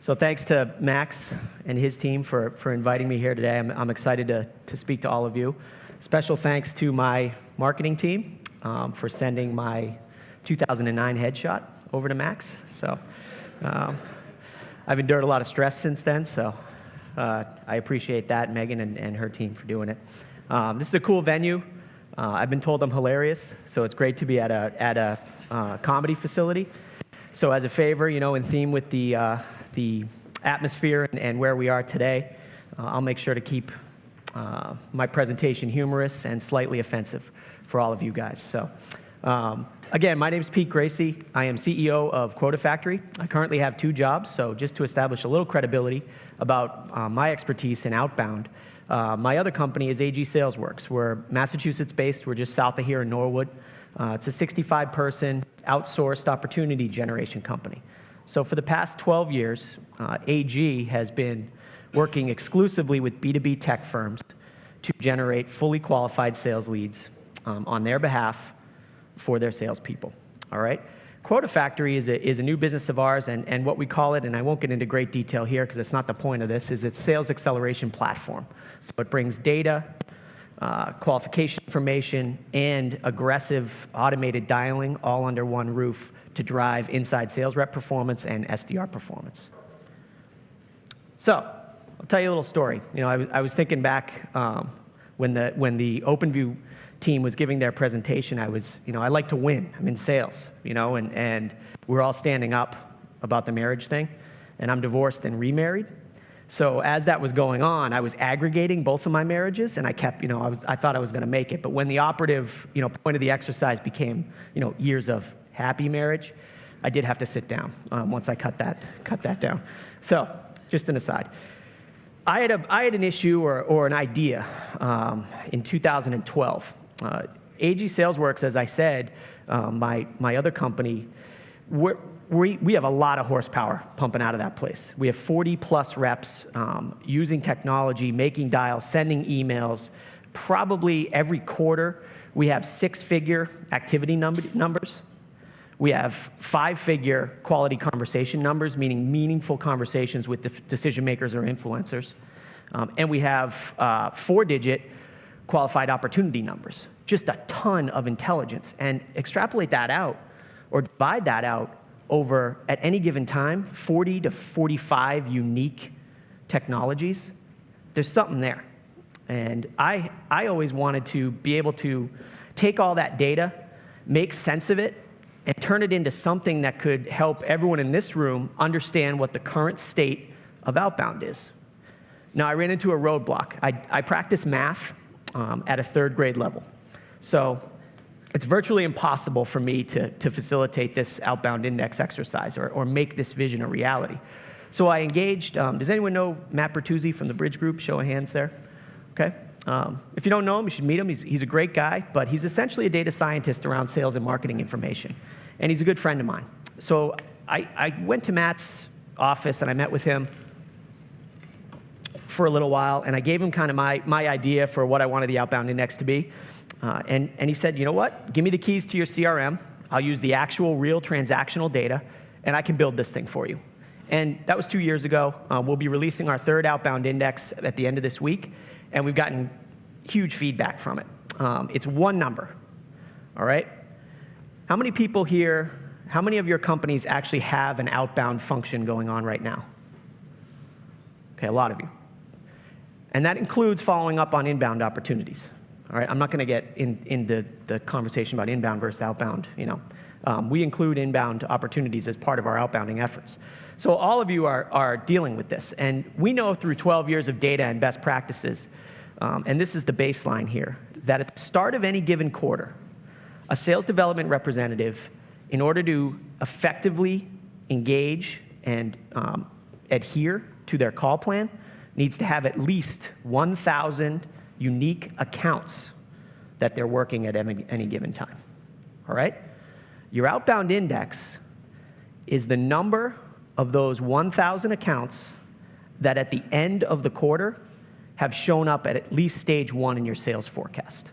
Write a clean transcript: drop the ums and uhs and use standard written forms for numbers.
So thanks to Max and his team for inviting me here today. I'm excited to speak to all of you. Special thanks to my marketing team for sending my 2009 headshot over to Max. So I've endured a lot of stress since then, so I appreciate that, Megan and her team for doing it. This is a cool venue. I've been told I'm hilarious, so it's great to be at a comedy facility. So as a favor, in theme with the atmosphere and where we are today, I'll make sure to keep my presentation humorous and slightly offensive for all of you guys. So again, my name is Pete Gracey. I am CEO of Quota Factory. I currently have 2 jobs, so just to establish a little credibility about my expertise in outbound, my other company is AG Salesworks. We're Massachusetts-based. We're just south of here in Norwood. It's a 65-person outsourced opportunity generation company. So for the past 12 years, AG has been working exclusively with B2B tech firms to generate fully qualified sales leads on their behalf for their salespeople. All right? Quota Factory is a new business of ours, and what we call it, and I won't get into great detail here because it's not the point of this, is it's sales acceleration platform. So it brings data, qualification information, and aggressive automated dialing all under one roof to drive inside sales rep performance and SDR performance. So I'll tell you a little story. I was thinking back when the OpenView team was giving their presentation. I like to win. I'm in sales, and we're all standing up about the marriage thing, and I'm divorced and remarried. So as that was going on, I was aggregating both of my marriages, and I kept, I thought I was going to make it. But when the operative, point of the exercise became, years of happy marriage, I did have to sit down once I cut that down. So just an aside. I had an issue or an idea in 2012. AG Salesworks, as I said, my other company, we have a lot of horsepower pumping out of that place. We have 40-plus reps using technology, making dials, sending emails. Probably every quarter, we have 6-figure activity numbers. We have 5-figure quality conversation numbers, meaning meaningful conversations with decision makers or influencers. And we have 4-digit qualified opportunity numbers. Just a ton of intelligence. And extrapolate that out or divide that out over, at any given time, 40 to 45 unique technologies. There's something there. And I always wanted to be able to take all that data, make sense of it, and turn it into something that could help everyone in this room understand what the current state of outbound is. Now, I ran into a roadblock. I practice math at a 3rd grade level. So it's virtually impossible for me to facilitate this Outbound Index exercise or make this vision a reality. So I engaged, does anyone know Matt Bertuzzi from the Bridge Group? Show of hands there. Okay. If you don't know him, you should meet him. He's a great guy, but he's essentially a data scientist around sales and marketing information. And he's a good friend of mine. So I went to Matt's office and I met with him for a little while, and I gave him kind of my idea for what I wanted the Outbound Index to be. And he said, you know what? Give me the keys to your CRM. I'll use the actual real transactional data, and I can build this thing for you. And that was 2 years ago. We'll be releasing our 3rd Outbound Index at the end of this week, and we've gotten huge feedback from it. It's one number, all right? How many people here, how many of your companies actually have an outbound function going on right now? Okay, a lot of you. And that includes following up on inbound opportunities. All right, I'm not going to get into the conversation about inbound versus outbound. We include inbound opportunities as part of our outbounding efforts. So all of you are dealing with this, and we know through 12 years of data and best practices, and this is the baseline here, that at the start of any given quarter, a sales development representative, in order to effectively engage and adhere to their call plan, needs to have at least 1,000 unique accounts that they're working at any given time. All right? Your Outbound Index is the number of those 1,000 accounts that at the end of the quarter have shown up at least stage 1 in your sales forecast.